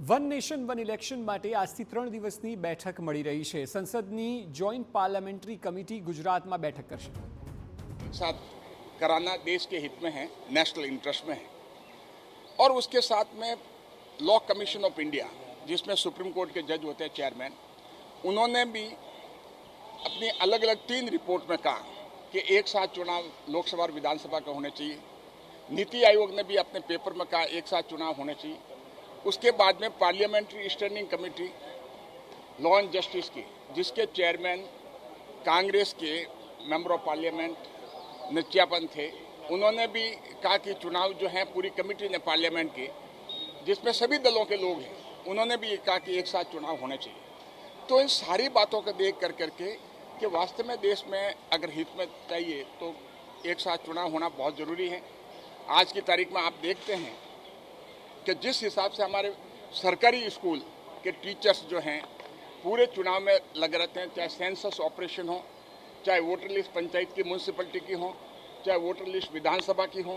One nation one election માટે આજથી 3 દિવસની બેઠક મળી રહી છે। સંસદની જોઈન્ટ પાર્લામેન્ટરી કમિટી ગુજરાતમાં બેઠક કરશે। साथ कराना देश के हित में है, नेशनल इंटरेस्ट में है। और उसके साथ में लॉ कमीशन ऑफ इंडिया, जिसमें सुप्रीम कोर्ट के जज होते हैं चेयरमैन, उन्होंने भी अपनी अलग अलग 3 रिपोर्ट में कहा कि एक साथ चुनाव लोकसभा और विधानसभा का होने चाहिए। नीति आयोग ने भी अपने पेपर में कहा एक साथ चुनाव होने चाहिए। उसके बाद में parliamentary standing committee law and justice की, जिसके चेयरमैन कांग्रेस के मेंबर ऑफ पार्लियामेंट नित्यापन थे, उन्होंने भी कहा कि चुनाव जो है पूरी कमेटी ने पार्लियामेंट की, जिसमें सभी दलों के लोग हैं, उन्होंने भी कहा कि एक साथ चुनाव होने चाहिए। तो इन सारी बातों को देख करके कि वास्तव में देश में अगर हित में चाहिए तो एक साथ चुनाव होना बहुत ज़रूरी है। आज की तारीख में आप देखते हैं कि जिस हिसाब से हमारे सरकारी स्कूल के टीचर्स जो हैं पूरे चुनाव में लगे रहते हैं, चाहे सेंसस ऑपरेशन हो, चाहे वोटर लिस्ट पंचायत की म्यूनसिपलिटी की हो, चाहे वोटर लिस्ट विधानसभा की हो,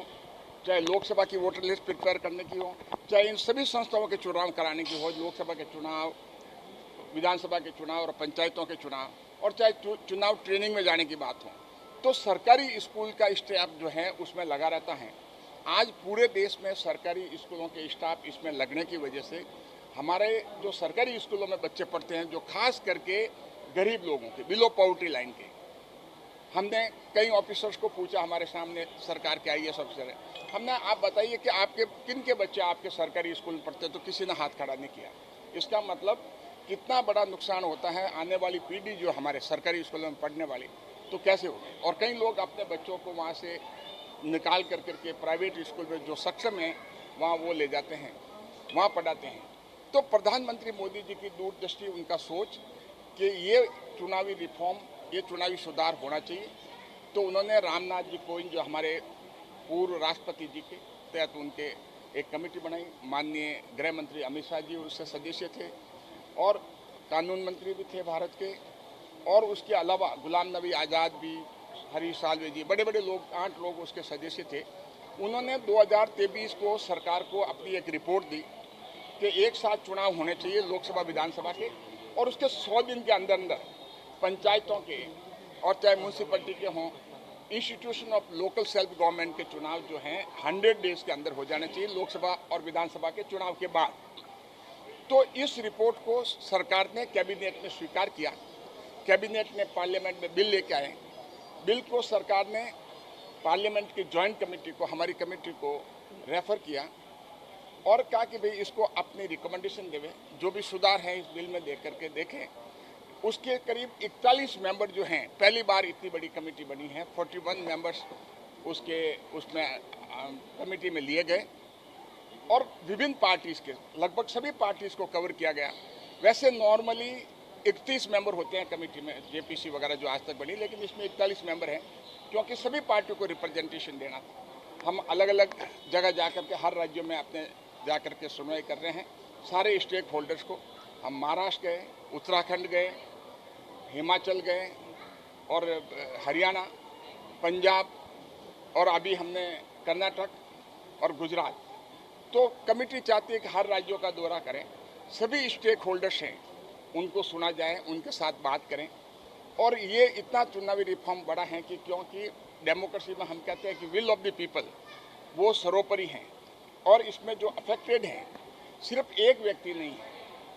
चाहे लोकसभा की वोटर लिस्ट प्रिपेयर करने की हो, चाहे इन सभी संस्थाओं के चुनाव कराने की हो, लोकसभा के चुनाव, विधानसभा के चुनाव और पंचायतों के चुनाव, और चाहे चुनाव ट्रेनिंग में जाने की बात हो, तो सरकारी स्कूल का स्टाफ जो है उसमें लगा रहता है। आज पूरे देश में सरकारी स्कूलों के स्टाफ इसमें लगने की वजह से हमारे जो सरकारी स्कूलों में बच्चे पढ़ते हैं, जो खास करके गरीब लोगों के, बिलो पॉवर्टी लाइन के, हमने कई ऑफिसर्स को पूछा, हमारे सामने सरकार के IAS ऑफिसर है, हमने आप बताइए कि आपके किन के बच्चे आपके सरकारी स्कूल में पढ़ते हैं, तो किसी ने हाथ खड़ा नहीं किया। इसका मतलब कितना बड़ा नुकसान होता है आने वाली पीढ़ी जो हमारे सरकारी स्कूलों में पढ़ने वाली, तो कैसे होगी। और कई लोग अपने बच्चों को वहाँ से निकाल करके प्राइवेट स्कूल में जो सक्षम है वहाँ वो ले जाते हैं, वहाँ पढ़ाते हैं। तो प्रधानमंत्री मोदी जी की दूरदृष्टि, उनका सोच कि ये चुनावी रिफॉर्म, ये चुनावी सुधार होना चाहिए, तो उन्होंने रामनाथ जी कोविंद जो हमारे पूर्व राष्ट्रपति जी के तहत उनके एक कमेटी बनाई। माननीय गृह मंत्री अमित शाह जी उससे सदस्य थे और कानून मंत्री भी थे भारत के, और उसके अलावा गुलाम नबी आज़ाद भी, हरीश साल्वे जी, बड़े बड़े लोग, 8 लोग उसके सदस्य थे। उन्होंने 2023 को सरकार को अपनी एक रिपोर्ट दी कि एक साथ चुनाव होने चाहिए लोकसभा विधानसभा के, और उसके 100 दिन के अंदर अंदर पंचायतों के और चाहे म्यूनसिपलिटी के हों, institution of local self government के चुनाव जो हैं 100 डेज के अंदर हो जाने चाहिए, लोकसभा और विधानसभा के चुनाव के बाद। तो इस रिपोर्ट को सरकार ने, कैबिनेट ने स्वीकार किया। कैबिनेट ने पार्लियामेंट में बिल लेके आए। बिल को सरकार ने पार्लियामेंट की जॉइंट कमेटी को, हमारी कमेटी को रेफर किया और कहा कि भाई इसको अपनी रिकमेंडेशन देवे, जो भी सुधार है इस बिल में दे करके देखें। उसके करीब 41 मेंबर जो हैं, पहली बार इतनी बड़ी कमेटी बनी है, 41 मेंबर्स उसमें कमेटी में लिए गए और विभिन्न पार्टीज़ के, लगभग सभी पार्टीज़ को कवर किया गया। वैसे नॉर्मली 31 मेंबर होते हैं कमेटी में, JPC वगैरह जो आज तक बनी, लेकिन इसमें 41 मेंबर हैं क्योंकि सभी पार्टियों को रिप्रेजेंटेशन देना था। हम अलग अलग जगह जा कर के, हर राज्यों में अपने जा कर के सुनवाई कर रहे हैं सारे स्टेक होल्डर्स को। हम महाराष्ट्र गए, उत्तराखंड गए, हिमाचल गए और हरियाणा, पंजाब, और अभी हमने कर्नाटक और गुजरात। तो कमेटी चाहती है कि हर राज्यों का दौरा करें, सभी स्टेक होल्डर्स हैं उनको सुना जाए, उनके साथ बात करें। और ये इतना चुनावी रिफॉर्म बड़ा है कि क्योंकि डेमोक्रेसी में हम कहते हैं कि विल ऑफ द पीपल वो सर्वोपरि हैं, और इसमें जो अफेक्टेड हैं सिर्फ एक व्यक्ति नहीं है,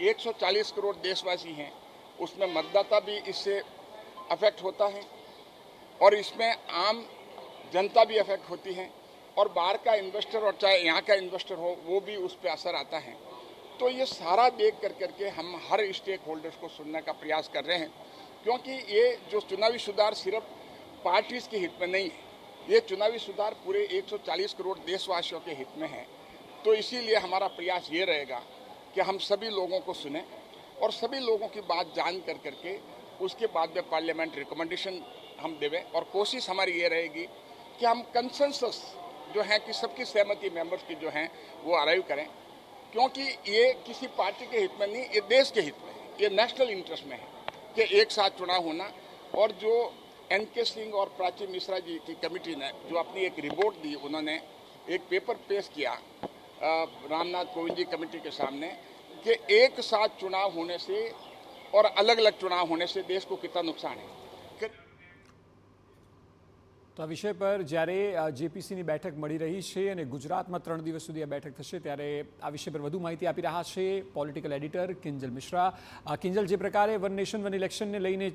140 करोड़ देशवासी हैं, उसमें मतदाता भी इससे अफेक्ट होता है, और इसमें आम जनता भी अफेक्ट होती है, और बाहर का इन्वेस्टर और चाहे यहाँ का इन्वेस्टर हो वो भी उस पर असर आता है। तो ये सारा देख करके हम हर स्टेक होल्डर्स को सुनने का प्रयास कर रहे हैं, क्योंकि ये जो चुनावी सुधार सिर्फ पार्टीज़ के हित में नहीं है, ये चुनावी सुधार पूरे 140 करोड़ देशवासियों के हित में है। तो इसीलिए हमारा प्रयास ये रहेगा कि हम सभी लोगों को सुने और सभी लोगों की बात जान करके उसके बाद में पार्लियामेंट रिकमेंडेशन हम देवें, और कोशिश हमारी ये रहेगी कि हम कंसेंसस जो है कि सबकी सहमति मेंबर्स की जो हैं वो अराइव करें, क्योंकि ये किसी पार्टी के हित में नहीं, ये देश के हित में है, ये नेशनल इंटरेस्ट में है कि एक साथ चुनाव होना। और जो NK सिंह और प्राची मिश्रा जी की कमेटी ने जो अपनी एक रिपोर्ट दी, उन्होंने एक पेपर पेश किया रामनाथ कोविंद जी कमेटी के सामने कि एक साथ चुनाव होने से और अलग अलग चुनाव होने से देश को कितना नुकसान है। તો આ વિષય પર જ્યારે જેપીસીની બેઠક મળી રહી છે અને ગુજરાતમાં 3 દિવસ સુધી આ બેઠક થશે ત્યારે આ વિષય પર વધુ માહિતી આપી રહ્યા છે પોલિટિકલ એડિટર કિંજલ મિશ્રા. કિંજલ, જે પ્રકારે વન નેશન વન ઇલેક્શનને લઈને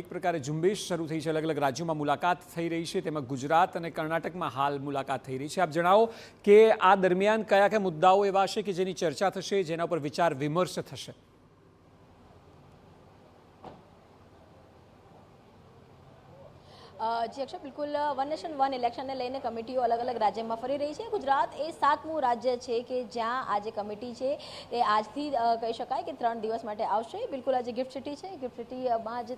એક પ્રકારે ઝુંબેશ શરૂ થઈ છે, અલગ અલગ રાજ્યોમાં મુલાકાત થઈ રહી છે, તેમાં ગુજરાત અને કર્ણાટકમાં હાલ મુલાકાત થઈ રહી છે. આપ જણાવો કે આ દરમિયાન કયા કયા મુદ્દાઓ એવા છે કે જેની ચર્ચા થશે, જેના પર વિચાર વિમર્શ થશે? જી અક્ષય, બિલકુલ વન નેશન વન ઇલેક્શનને લઈને કમિટીઓ અલગ અલગ રાજ્યમાં ફરી રહી છે. ગુજરાત એ 7મું રાજ્ય છે કે જ્યાં આ જે કમિટી છે તે આજથી કહી શકાય કે 3 દિવસ માટે આવશે. બિલકુલ આ જે ગિફ્ટ સિટી છે, ગિફ્ટ સિટીમાં જે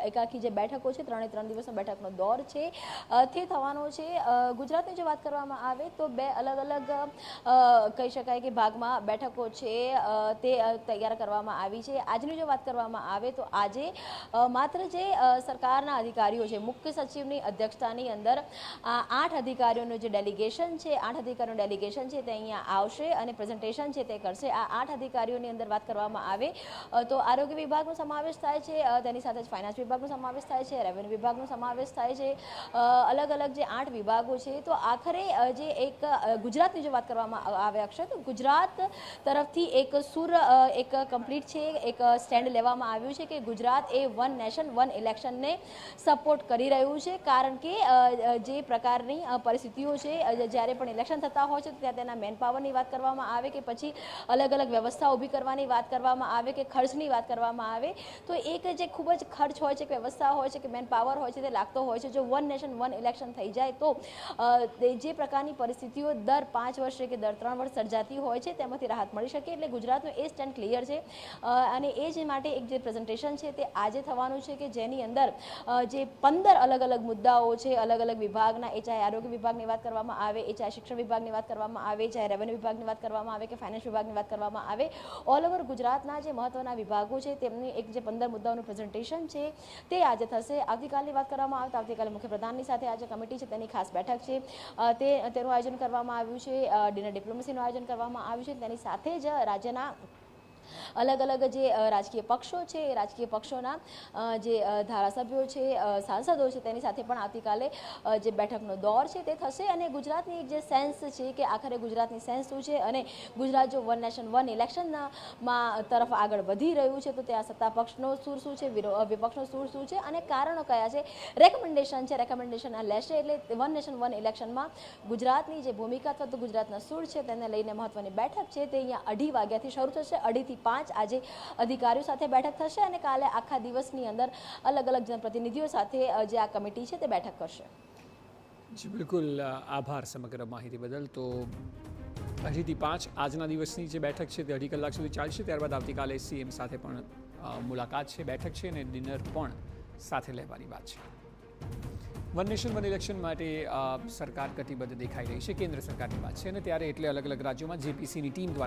એકાકી જે બેઠકો છે, 3 દિવસનો બેઠકનો દોર છે તે થવાનો છે. ગુજરાતની જો વાત કરવામાં આવે તો 2 અલગ અલગ કહી શકાય કે ભાગમાં બેઠકો છે તે તૈયાર કરવામાં આવી છે. આજની જો વાત કરવામાં આવે તો આજે માત્ર જે સરકારના અધિકારીઓ છે, મુખ્ય સચિવની અધ્યક્ષતાની અંદર 8 અધિકારીઓનું જે ડેલિગેશન છે, 8 અધિકારીઓનું ડેલિગેશન છે તે અહીંયા આવશે અને પ્રેઝન્ટેશન છે તે કરશે. આ 8 અધિકારીઓની અંદર વાત કરવામાં આવે તો આરોગ્ય વિભાગનો સમાવેશ થાય છે, તેની સાથે જ ફાઇનાન્સ વિભાગનો સમાવેશ થાય છે, રેવન્યુ વિભાગનો સમાવેશ થાય છે, અલગ અલગ જે 8 વિભાગો છે. તો આખરે જે એક ગુજરાતની જો વાત કરવામાં આવે અક્ષય, તો ગુજરાત તરફથી એક સુર એક કમ્પ્લીટ છે, એક સ્ટેન્ડ લેવામાં આવ્યું છે કે ગુજરાત એ વન નેશન વન ઇલેક્શનને સપોર્ટ કરી રહ્યું છે. કારણ કે જે પ્રકારની પરિસ્થિતિઓ છે, જ્યારે પણ ઇલેક્શન થતા હોય છે ત્યાં તેના મેન પાવરની વાત કરવામાં આવે કે પછી અલગ અલગ વ્યવસ્થા ઊભી કરવાની વાત કરવામાં આવે કે ખર્ચની વાત કરવામાં આવે તો એક જે ખૂબ જ ખર્ચ હોય છે, કે વ્યવસ્થા હોય છે, કે મેન પાવર હોય છે તે લાગતો હોય છે. જો વન નેશન વન ઇલેક્શન થઈ જાય તો જે પ્રકારની પરિસ્થિતિઓ દર 5 વર્ષે કે દર 3 વર્ષ સર્જાતી હોય છે તેમાંથી રાહત મળી શકે. એટલે ગુજરાતનું એ સ્ટેન્ડ ક્લિયર છે અને એ જ માટે એક જે પ્રેઝન્ટેશન છે તે આજે થવાનું છે કે જેની અંદર જે 15 અલગ અલગ મુદ્દાઓ છે, અલગ અલગ વિભાગના, એ ચાહે આરોગ્ય વિભાગની વાત કરવામાં આવે, એ ચાહે શિક્ષણ વિભાગની વાત કરવામાં આવે, ચાહે રેવન્યુ વિભાગની વાત કરવામાં આવે કે ફાઇનાન્સ વિભાગની વાત કરવામાં આવે, ઓલ ઓવર ગુજરાતના જે મહત્વના વિભાગો છે તેમની એક જે 15 મુદ્દાઓનું પ્રેઝન્ટેશન છે તે આજે થશે. આવતીકાલની વાત કરવામાં આવે તો આવતીકાલે મુખ્યપ્રધાનની સાથે આજે કમિટી છે તેની ખાસ બેઠક છે તેનું આયોજન કરવામાં આવ્યું છે. ડિનર ડિપ્લોમસીનું આયોજન કરવામાં આવ્યું છે. તેની સાથે જ રાજ્યના અલગ અલગ જે રાજકીય પક્ષો છે, એ રાજકીય પક્ષોના જે ધારાસભ્યો છે, સાંસદો છે, તેની સાથે પણ આવતીકાલે જે બેઠકનો દોર છે તે થશે. અને ગુજરાતની એક જે સેન્સ છે કે આખરે ગુજરાતની સેન્સ શું છે અને ગુજરાત જો વન નેશન વન ઇલેક્શનમાં તરફ આગળ વધી રહ્યું છે તો ત્યાં સત્તા પક્ષનો સૂર શું છે, વિપક્ષનો સૂર શું છે અને કારણો કયા છે, રેકમેન્ડેશન છે, રેકમેન્ડેશન લેશે. એટલે વન નેશન વન ઇલેક્શનમાં ગુજરાતની જે ભૂમિકા અથવા તો ગુજરાતના સૂર છે તેને લઈને મહત્વની બેઠક છે તે અહીંયા 2:30 વાગ્યાથી શરૂ થશે. 2:30 થી 5 આજે અધિકારીઓ સાથે બેઠક થશે અને કાલે આખા દિવસની અંદર અલગ અલગ જનપ્રતિનિધિઓ સાથે જે આ કમિટી છે તે બેઠક કરશે. જી બિલકુલ, આભાર સમગ્ર માહિતી બદલ. તો 2:30 થી 5 આજના દિવસની જે બેઠક છે તે 2.5 કલાક સુધી ચાલશે. ત્યારબાદ આવતીકાલે સીએમ સાથે પણ મુલાકાત છે, બેઠક છે અને ડિનર પણ સાથે લેવાની વાત છે. વન નેશન વન ઇલેક્શન માટે સરકાર કટિબદ્ધ દેખાઈ રહી છે, કેન્દ્ર સરકારની વાત છે અને ત્યારે એટલે અલગ અલગ રાજ્યોમાં જેપીસીની ટીમ દ્વારા